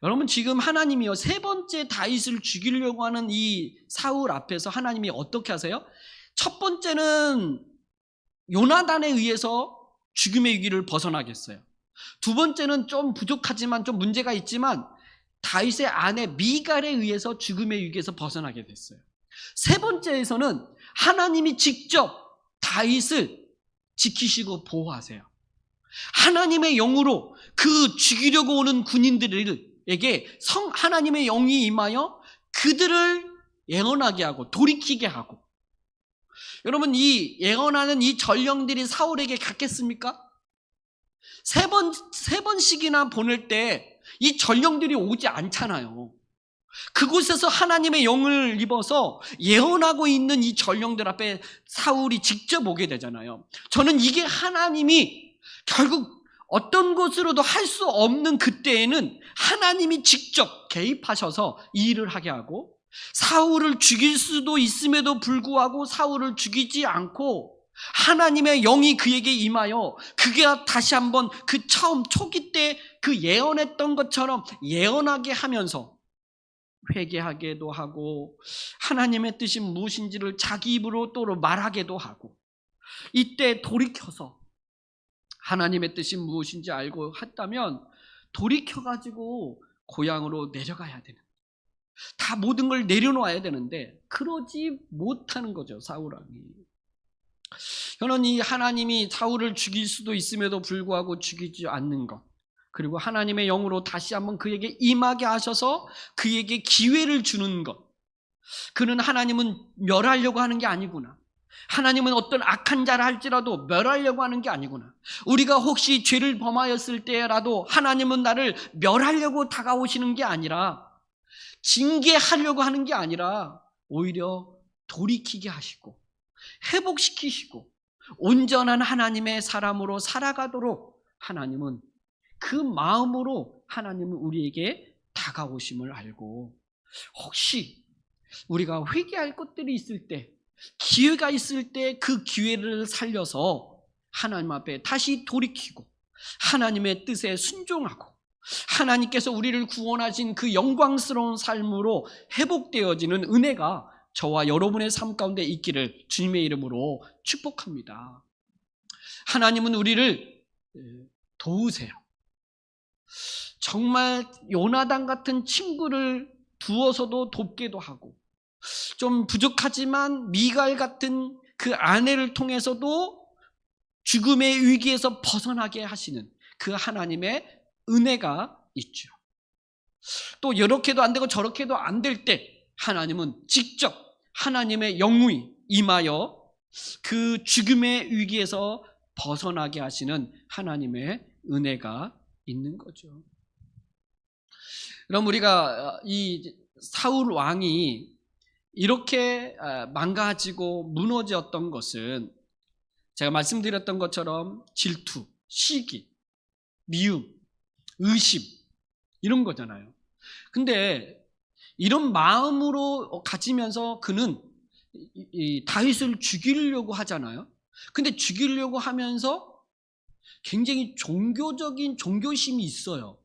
여러분, 지금 하나님이요, 세 번째 다윗을 죽이려고 하는 이 사울 앞에서 하나님이 어떻게 하세요? 첫 번째는 요나단에 의해서 죽음의 위기를 벗어나겠어요. 두 번째는 좀 부족하지만 좀 문제가 있지만 다윗의 아내 미갈에 의해서 죽음의 위기에서 벗어나게 됐어요. 세 번째에서는 하나님이 직접 다윗을 지키시고 보호하세요. 하나님의 영으로 그 죽이려고 오는 군인들에게 하나님의 영이 임하여 그들을 예언하게 하고 돌이키게 하고. 여러분, 이 예언하는 이 전령들이 사울에게 갔겠습니까? 세 번씩이나 보낼 때 이 전령들이 오지 않잖아요. 그곳에서 하나님의 영을 입어서 예언하고 있는 이 전령들 앞에 사울이 직접 오게 되잖아요. 저는 이게 하나님이 결국 어떤 것으로도 할 수 없는 그때에는 하나님이 직접 개입하셔서 이 일을 하게 하고, 사울을 죽일 수도 있음에도 불구하고 사울을 죽이지 않고 하나님의 영이 그에게 임하여 그가 다시 한번 그 처음 초기 때 그 예언했던 것처럼 예언하게 하면서 회개하게도 하고 하나님의 뜻이 무엇인지를 자기 입으로 또 말하게도 하고, 이때 돌이켜서 하나님의 뜻이 무엇인지 알고 했다면 돌이켜가지고 고향으로 내려가야 되는, 다 모든 걸 내려놓아야 되는데 그러지 못하는 거죠, 사울왕이. 저는 이 하나님이 사울을 죽일 수도 있음에도 불구하고 죽이지 않는 것, 그리고 하나님의 영으로 다시 한번 그에게 임하게 하셔서 그에게 기회를 주는 것, 그는 하나님은 멸하려고 하는 게 아니구나, 하나님은 어떤 악한 자를 할지라도 멸하려고 하는 게 아니구나, 우리가 혹시 죄를 범하였을 때라도 하나님은 나를 멸하려고 다가오시는 게 아니라 징계하려고 하는 게 아니라 오히려 돌이키게 하시고 회복시키시고 온전한 하나님의 사람으로 살아가도록 하나님은 그 마음으로 하나님은 우리에게 다가오심을 알고, 혹시 우리가 회개할 것들이 있을 때, 기회가 있을 때 그 기회를 살려서 하나님 앞에 다시 돌이키고 하나님의 뜻에 순종하고 하나님께서 우리를 구원하신 그 영광스러운 삶으로 회복되어지는 은혜가 저와 여러분의 삶 가운데 있기를 주님의 이름으로 축복합니다. 하나님은 우리를 도우세요. 정말 요나단 같은 친구를 두어서도 돕기도 하고, 좀 부족하지만 미갈 같은 그 아내를 통해서도 죽음의 위기에서 벗어나게 하시는 그 하나님의 은혜가 있죠. 또 이렇게도 안 되고 저렇게도 안 될 때 하나님은 직접 하나님의 영이 임하여 그 죽음의 위기에서 벗어나게 하시는 하나님의 은혜가 있는 거죠. 그럼 우리가 이 사울 왕이 이렇게 망가지고 무너졌던 것은 제가 말씀드렸던 것처럼 질투, 시기, 미움, 의심 이런 거잖아요. 근데 이런 마음으로 가지면서 그는 이 다윗을 죽이려고 하잖아요. 근데 죽이려고 하면서 굉장히 종교적인 종교심이 있어요.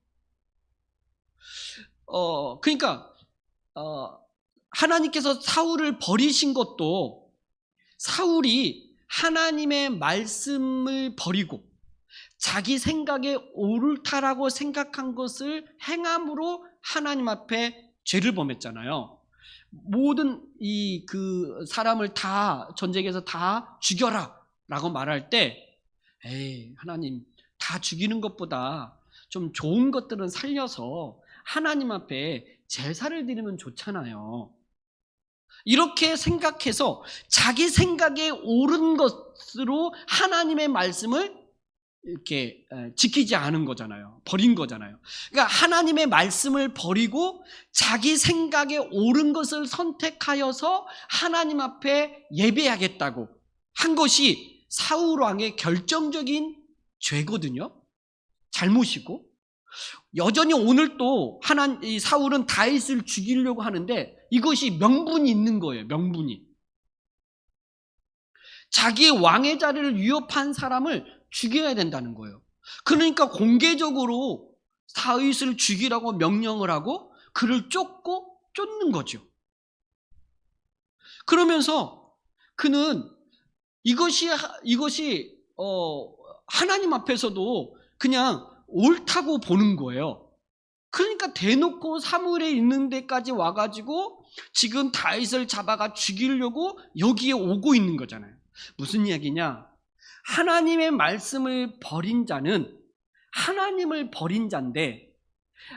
그러니까 하나님께서 사울을 버리신 것도 사울이 하나님의 말씀을 버리고 자기 생각에 옳다라고 생각한 것을 행함으로 하나님 앞에 죄를 범했잖아요. 모든 그 사람을 다 전쟁에서 다 죽여라 라고 말할 때, 에이, 하나님, 다 죽이는 것보다 좀 좋은 것들은 살려서 하나님 앞에 제사를 드리면 좋잖아요. 이렇게 생각해서 자기 생각에 옳은 것으로 하나님의 말씀을 이렇게 지키지 않은 거잖아요. 버린 거잖아요. 그러니까 하나님의 말씀을 버리고 자기 생각에 옳은 것을 선택하여서 하나님 앞에 예배하겠다고 한 것이 사울 왕의 결정적인 죄거든요. 잘못이고, 여전히 오늘도 이 사울은 다윗을 죽이려고 하는데 이것이 명분이 있는 거예요. 명분이. 자기의 왕의 자리를 위협한 사람을 죽여야 된다는 거예요. 그러니까 공개적으로 다윗을 죽이라고 명령을 하고 그를 쫓는 거죠. 그러면서 그는 이것이 하나님 앞에서도 그냥 옳다고 보는 거예요. 그러니까 대놓고 사무엘에 있는 데까지 와가지고 지금 다윗을 잡아가 죽이려고 여기에 오고 있는 거잖아요. 무슨 이야기냐? 하나님의 말씀을 버린 자는 하나님을 버린 자인데,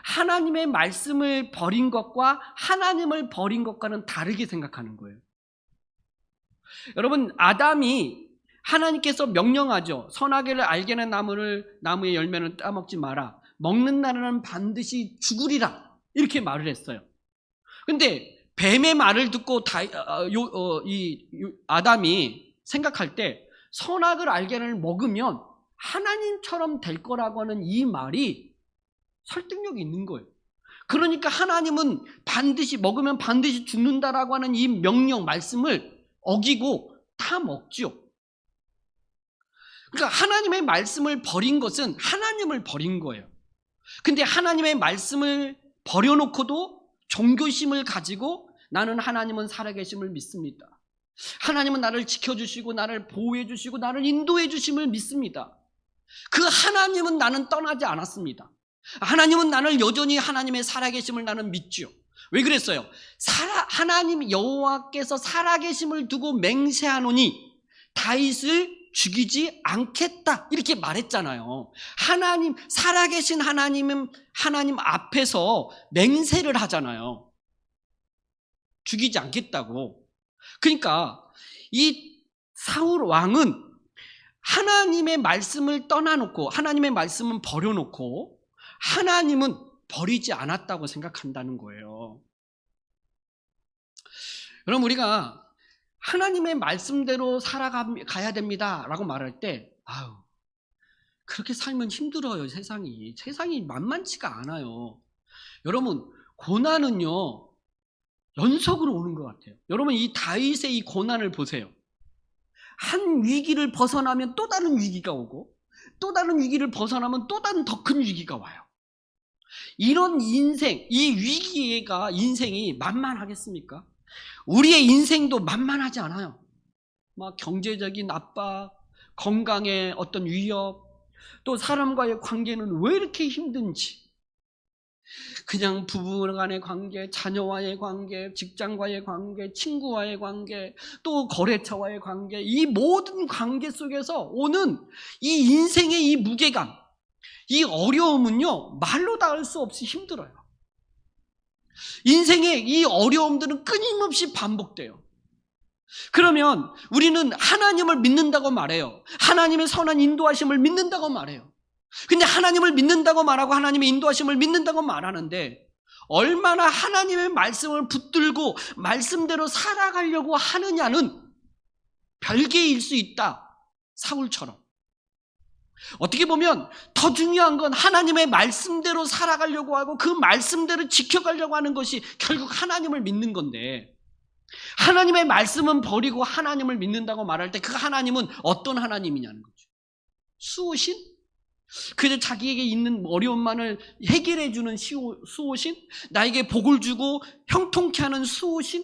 하나님의 말씀을 버린 것과 하나님을 버린 것과는 다르게 생각하는 거예요. 여러분, 아담이 하나님께서 명령하죠. 선악을 알게 하는 나무의 열매는 따먹지 마라. 먹는 날에는 반드시 죽으리라. 이렇게 말을 했어요. 근데 뱀의 말을 듣고 아담이 생각할 때 선악을 알게 하는 먹으면 하나님처럼 될 거라고 하는 이 말이 설득력이 있는 거예요. 그러니까 하나님은 반드시 먹으면 반드시 죽는다라고 하는 이 명령 말씀을 어기고 다 먹죠. 그러니까 하나님의 말씀을 버린 것은 하나님을 버린 거예요. 근데 하나님의 말씀을 버려놓고도 종교심을 가지고 나는 하나님은 살아계심을 믿습니다. 하나님은 나를 지켜주시고 나를 보호해주시고 나를 인도해주심을 믿습니다. 그 하나님은 나는 떠나지 않았습니다. 하나님은 나를 여전히 하나님의 살아계심을 나는 믿죠. 왜 그랬어요? 하나님 여호와께서 살아계심을 두고 맹세하노니 다윗을 죽이지 않겠다 이렇게 말했잖아요. 하나님, 살아계신 하나님 앞에서 맹세를 하잖아요. 죽이지 않겠다고. 그러니까 이 사울 왕은 하나님의 말씀을 떠나놓고 하나님의 말씀은 버려놓고 하나님은 버리지 않았다고 생각한다는 거예요. 그럼 우리가 하나님의 말씀대로 살아가야 됩니다 라고 말할 때 그렇게 살면 힘들어요. 세상이 만만치가 않아요. 여러분, 고난은요 연속으로 오는 것 같아요. 여러분, 이 다윗의 이 고난을 보세요. 한 위기를 벗어나면 또 다른 위기가 오고 또 다른 위기를 벗어나면 또 다른 더 큰 위기가 와요. 이런 인생, 이 위기가 인생이 만만하겠습니까? 우리의 인생도 만만하지 않아요. 막 경제적인 압박, 건강의 어떤 위협, 또 사람과의 관계는 왜 이렇게 힘든지, 그냥 부부 간의 관계, 자녀와의 관계, 직장과의 관계, 친구와의 관계, 또 거래처와의 관계, 이 모든 관계 속에서 오는 이 인생의 이 무게감, 이 어려움은요 말로 닿을 수 없이 힘들어요. 인생의 이 어려움들은 끊임없이 반복돼요. 그러면 우리는 하나님을 믿는다고 말해요. 하나님의 선한 인도하심을 믿는다고 말해요. 근데 하나님을 믿는다고 말하고 하나님의 인도하심을 믿는다고 말하는데 얼마나 하나님의 말씀을 붙들고 말씀대로 살아가려고 하느냐는 별개일 수 있다. 사울처럼. 어떻게 보면 더 중요한 건 하나님의 말씀대로 살아가려고 하고 그 말씀대로 지켜가려고 하는 것이 결국 하나님을 믿는 건데, 하나님의 말씀은 버리고 하나님을 믿는다고 말할 때 그 하나님은 어떤 하나님이냐는 거죠. 수호신? 그저 자기에게 있는 어려움만을 해결해 주는 수호신? 나에게 복을 주고 형통케 하는 수호신?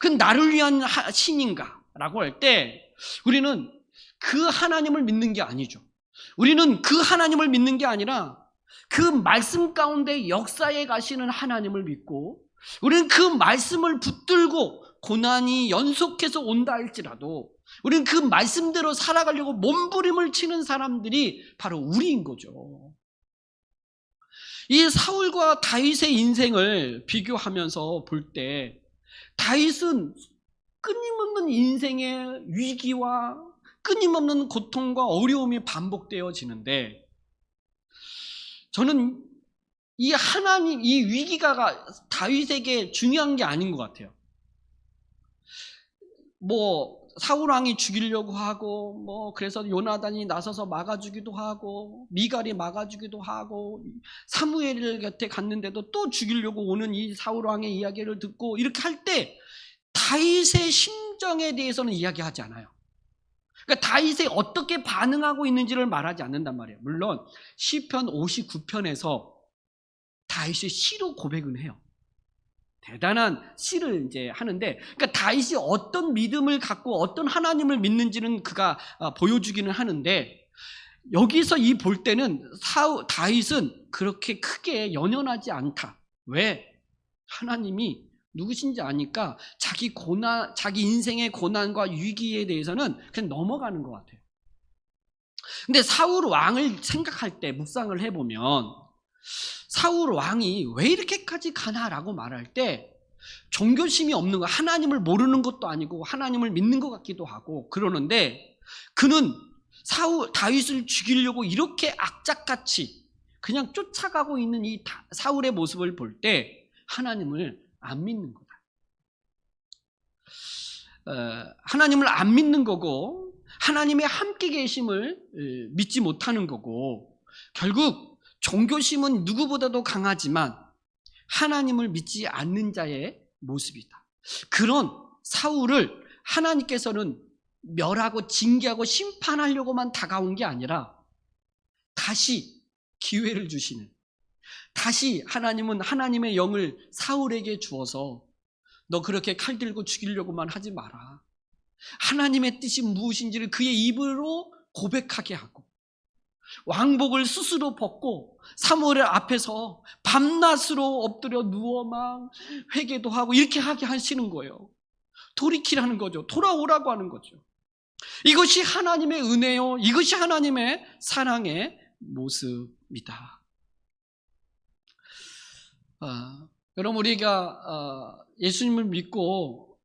그건 나를 위한 신인가? 라고 할 때 우리는 그 하나님을 믿는 게 아니죠. 우리는 그 하나님을 믿는 게 아니라 그 말씀 가운데 역사에 가시는 하나님을 믿고, 우리는 그 말씀을 붙들고 고난이 연속해서 온다 할지라도 우리는 그 말씀대로 살아가려고 몸부림을 치는 사람들이 바로 우리인 거죠. 이 사울과 다윗의 인생을 비교하면서 볼 때 다윗은 끊임없는 인생의 위기와 끊임없는 고통과 어려움이 반복되어지는데, 저는 이 위기가 다윗에게 중요한 게 아닌 것 같아요. 사울왕이 죽이려고 하고, 그래서 요나단이 나서서 막아주기도 하고, 미갈이 막아주기도 하고, 사무엘 곁에 갔는데도 또 죽이려고 오는 이 사울왕의 이야기를 듣고 이렇게 할 때 다윗의 심정에 대해서는 이야기하지 않아요. 그러니까 다윗이 어떻게 반응하고 있는지를 말하지 않는단 말이에요. 물론 시편 59편에서 다윗이 시로 고백은 해요. 대단한 시를 이제 하는데, 그러니까 다윗이 어떤 믿음을 갖고 어떤 하나님을 믿는지는 그가 보여주기는 하는데, 여기서 이 볼 때는 다윗은 그렇게 크게 연연하지 않다. 왜? 하나님이 누구신지 아니까 자기 인생의 고난과 위기에 대해서는 그냥 넘어가는 것 같아요. 근데 사울 왕을 생각할 때 묵상을 해보면 사울 왕이 왜 이렇게까지 가나라고 말할 때 종교심이 없는 거, 하나님을 모르는 것도 아니고 하나님을 믿는 것 같기도 하고 그러는데, 그는 다윗을 죽이려고 이렇게 악착같이 그냥 쫓아가고 있는 이 사울의 모습을 볼 때 하나님을 안 믿는 거다. 하나님을 안 믿는 거고 하나님의 함께 계심을 믿지 못하는 거고, 결국 종교심은 누구보다도 강하지만 하나님을 믿지 않는 자의 모습이다. 그런 사울을 하나님께서는 멸하고 징계하고 심판하려고만 다가온 게 아니라 다시 기회를 주시는, 다시 하나님은 하나님의 영을 사울에게 주어서 너 그렇게 칼 들고 죽이려고만 하지 마라. 하나님의 뜻이 무엇인지를 그의 입으로 고백하게 하고, 왕복을 스스로 벗고 사무엘 앞에서 밤낮으로 엎드려 누워 막 회개도 하고 이렇게 하게 하시는 거예요. 돌이키라는 거죠. 돌아오라고 하는 거죠. 이것이 하나님의 은혜요, 이것이 하나님의 사랑의 모습이다. 여러분, 우리가 예수님을 믿고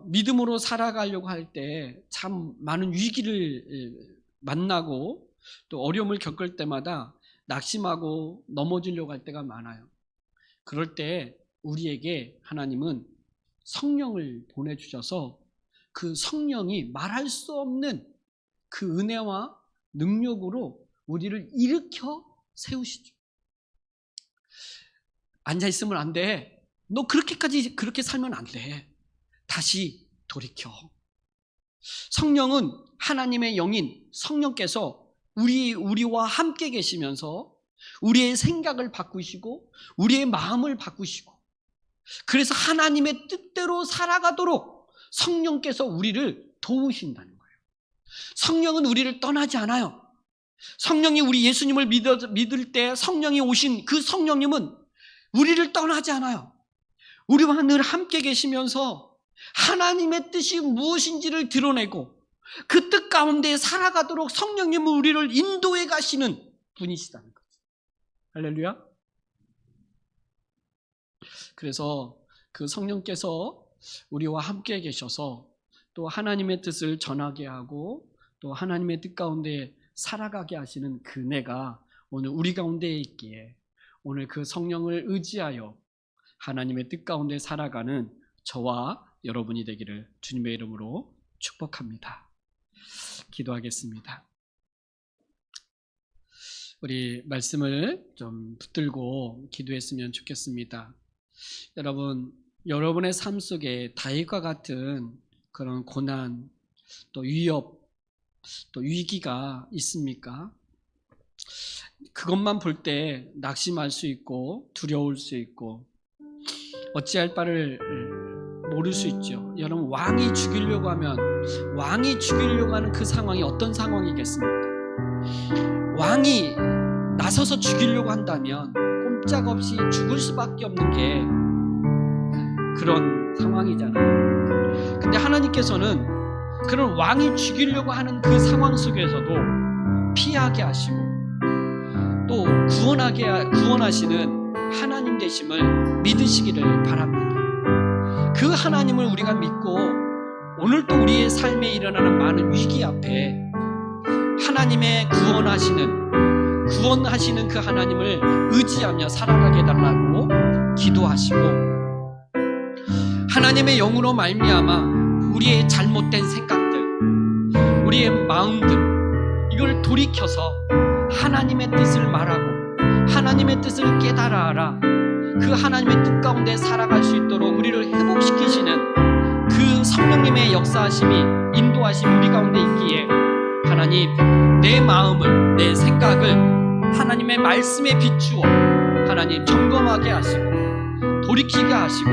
믿음으로 살아가려고 할 때 참 많은 위기를 만나고 또 어려움을 겪을 때마다 낙심하고 넘어지려고 할 때가 많아요. 그럴 때 우리에게 하나님은 성령을 보내주셔서 그 성령이 말할 수 없는 그 은혜와 능력으로 우리를 일으켜 세우시죠. 앉아있으면 안 돼. 너 그렇게 살면 안 돼. 다시 돌이켜. 성령은 하나님의 영인 성령께서 우리와 함께 계시면서 우리의 생각을 바꾸시고 우리의 마음을 바꾸시고, 그래서 하나님의 뜻대로 살아가도록 성령께서 우리를 도우신다는 거예요. 성령은 우리를 떠나지 않아요. 성령이 우리 예수님을 믿을 때 성령이 오신 그 성령님은 우리를 떠나지 않아요. 우리와 늘 함께 계시면서 하나님의 뜻이 무엇인지를 드러내고 그 뜻 가운데 살아가도록 성령님은 우리를 인도해 가시는 분이시다는 거죠. 할렐루야. 그래서 그 성령께서 우리와 함께 계셔서 또 하나님의 뜻을 전하게 하고 또 하나님의 뜻 가운데 살아가게 하시는 그 은혜가 오늘 우리 가운데 있기에, 오늘 그 성령을 의지하여 하나님의 뜻 가운데 살아가는 저와 여러분이 되기를 주님의 이름으로 축복합니다. 기도하겠습니다. 우리 말씀을 좀 붙들고 기도했으면 좋겠습니다. 여러분, 여러분의 삶 속에 다윗과 같은 그런 고난, 또 위협, 또 위기가 있습니까? 그것만 볼 때 낙심할 수 있고 두려울 수 있고 어찌할 바를 모를 수 있죠. 여러분, 왕이 죽이려고 하면, 왕이 죽이려고 하는 그 상황이 어떤 상황이겠습니까? 왕이 나서서 죽이려고 한다면 꼼짝없이 죽을 수밖에 없는 게 그런 상황이잖아요. 근데 하나님께서는 그런 왕이 죽이려고 하는 그 상황 속에서도 피하게 하시고 또 구원하시는 하나님 되심을 믿으시기를 바랍니다. 그 하나님을 우리가 믿고 오늘도 우리의 삶에 일어나는 많은 위기 앞에 하나님의 구원하시는 그 하나님을 의지하며 살아가게 해달라고 기도하시고, 하나님의 영으로 말미암아 우리의 잘못된 생각들, 우리의 마음들, 이걸 돌이켜서 하나님의 뜻을 말하고 하나님의 뜻을 깨달아라. 그 하나님의 뜻 가운데 살아갈 수 있도록 우리를 회복시키시는 그 성령님의 역사하심이, 인도하심이 우리 가운데 있기에 하나님, 내 마음을, 내 생각을 하나님의 말씀에 비추어 하나님 점검하게 하시고 돌이키게 하시고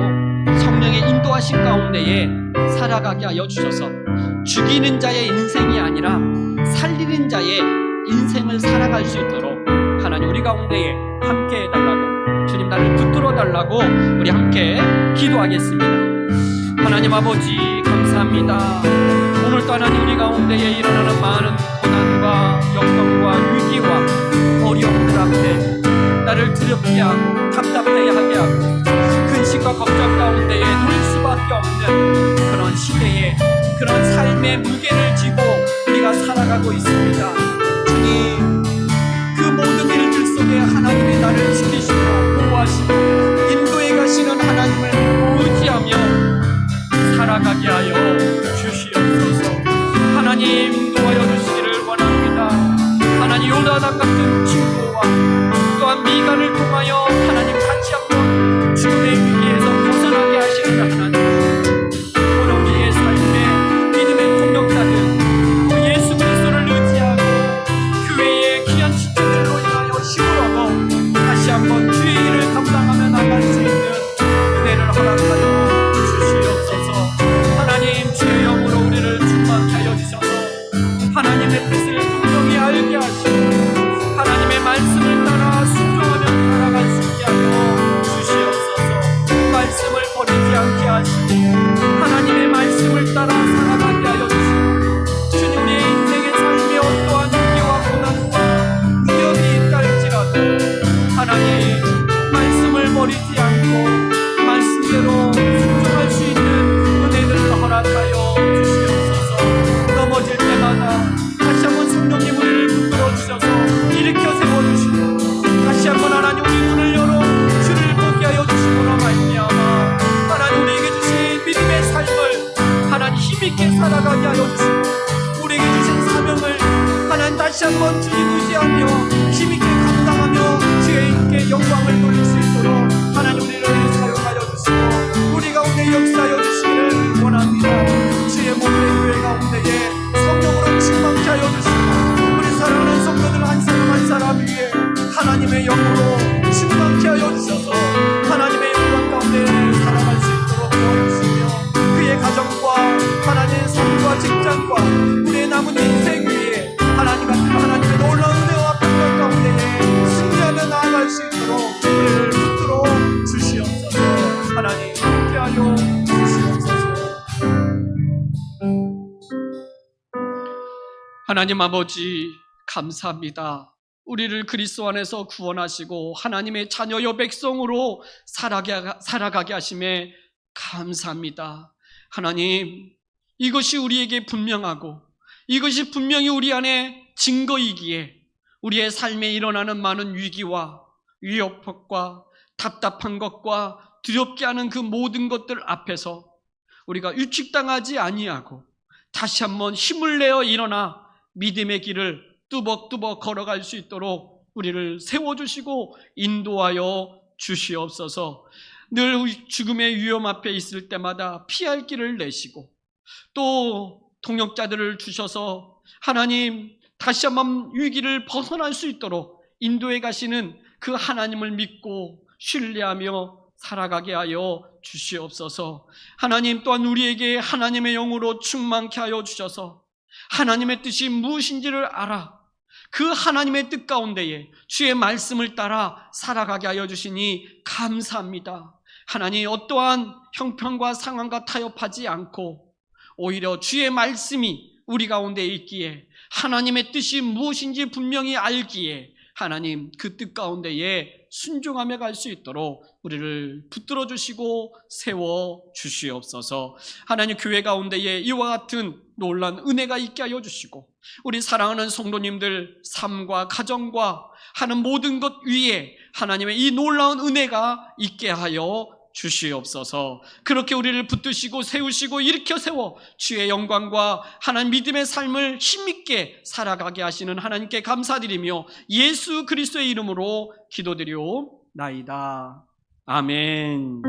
성령의 인도하신 가운데에 살아가게 하여 주셔서 죽이는 자의 인생이 아니라 살리는 자의 인생을 살아갈 수 있도록 하나님 우리 가운데에 함께 해달라고, 주님 나를 붙들어 달라고 우리 함께 기도하겠습니다. 하나님 아버지 감사합니다. 오늘도 하나님 우리 가운데에 일어나는 많은 고난과 역경과 위기와 어려움들 앞에 나를 두렵게 하고 답답해 하게 하고 근심과 걱정 가운데에 놓일 수밖에 없는 그런 시대에 그런 삶의 무게를 지고 우리가 살아가고 있습니다. 주님, 그 모든 일들 속에 하나님이 나를 지키시고 보호하시고 인도해 가시는 하나님을 의지하며 살아가게 하여 주시옵소서. 하나님 인도하여 주시기를 원합니다. 하나님 요나단 같은 친구와 또한 미간을 통하여 하나님 같이 한번 죽음의 위기에서 벗어나게 하시는 하나님, 오늘 우리의 삶에 믿음의 동력자들 또 예수 그리스도를 의지하고 그 외에 귀한 지체들로 인하여 힘을 얻어 다시 한번 주의 일을 감당하며 나갈 수 있는 은혜를 허락하여 주시옵소서. 하나님 주의 영으로 우리를 충만케 하여 주셔서 하나님의 뜻을 분명히 알게 하시고 하나님의 말씀을 따라 순종하며 살아갈 수 있게 하여 주시옵소서. 말씀을 버리지 않게 하시고 하나님의 말씀을 따라 살아가게 하여 주시고 주님, 우리의 인생의 삶에 어떠한 위기와 고난과 위협이 있다 할지라도 하나님 말씀을 버리지 않고 말씀대로 순종할 수 있는 은혜들을 허락하여 주시옵소서. 넘어질 때마다 다시 한번 성령님 우리를 붙들어 주셔서 일으켜 세워주시고 다시 한번 하나님 우리 눈을 열어 주를 보게 하여 주시고로 말미암아 하나님 우리에게 주신 믿음의 삶을 하나님 힘있게 살아가게 하여 주시고 우리에게 주신 사명을 하나님 다시 한번 주님 의지하며 힘있게 감당하며 주님께 영광을 돌릴 수 있도록 하나님 우리를 사용하여 주시고 우리 가운데 역사하여 주시기를 원합니다. 주의 몸의 교회 가운데에 성령으로 충만케 하여 주시고 우리 사랑하는 성도들 한 사람 한 사람 위에 하나님의 영으로 충만케 하여 주셔서 하나님의 영광 가운데 살아갈 수 있도록 도와주시며 그의 가정과 하나님의 삶과 직장과 우리의 남은 인생 위에 하나님 같은 하나님의 놀라운 은혜와 평강 가운데에 승리하며 나아갈 수 있도록 우리를 붙들어 주시옵소서. 하나님 함께하여 주시옵소서. 하나님 아버지 감사합니다. 우리를 그리스도 안에서 구원하시고 하나님의 자녀여 백성으로 살아가게 하심에 감사합니다. 하나님, 이것이 우리에게 분명하고 이것이 분명히 우리 안에 증거이기에 우리의 삶에 일어나는 많은 위기와 위협과 답답한 것과 두렵게 하는 그 모든 것들 앞에서 우리가 위축당하지 아니하고 다시 한번 힘을 내어 일어나 믿음의 길을 뚜벅뚜벅 걸어갈 수 있도록 우리를 세워주시고 인도하여 주시옵소서. 늘 죽음의 위험 앞에 있을 때마다 피할 길을 내시고 또 동역자들을 주셔서 하나님 다시 한번 위기를 벗어날 수 있도록 인도해 가시는 그 하나님을 믿고 신뢰하며 살아가게 하여 주시옵소서. 하나님 또한 우리에게 하나님의 영으로 충만케 하여 주셔서 하나님의 뜻이 무엇인지를 알아 그 하나님의 뜻 가운데에 주의 말씀을 따라 살아가게 하여 주시니 감사합니다. 하나님, 어떠한 형편과 상황과 타협하지 않고 오히려 주의 말씀이 우리 가운데 있기에 하나님의 뜻이 무엇인지 분명히 알기에 하나님 그 뜻 가운데에 순종하며 갈 수 있도록 우리를 붙들어 주시고 세워 주시옵소서. 하나님, 교회 가운데에 이와 같은 놀라운 은혜가 있게 하여 주시고 우리 사랑하는 성도님들 삶과 가정과 하는 모든 것 위에 하나님의 이 놀라운 은혜가 있게 하여 주시옵소서. 그렇게 우리를 붙드시고 세우시고 일으켜 세워 주의 영광과 하나님 믿음의 삶을 힘있게 살아가게 하시는 하나님께 감사드리며 예수 그리스도의 이름으로 기도드리옵나이다. 아멘.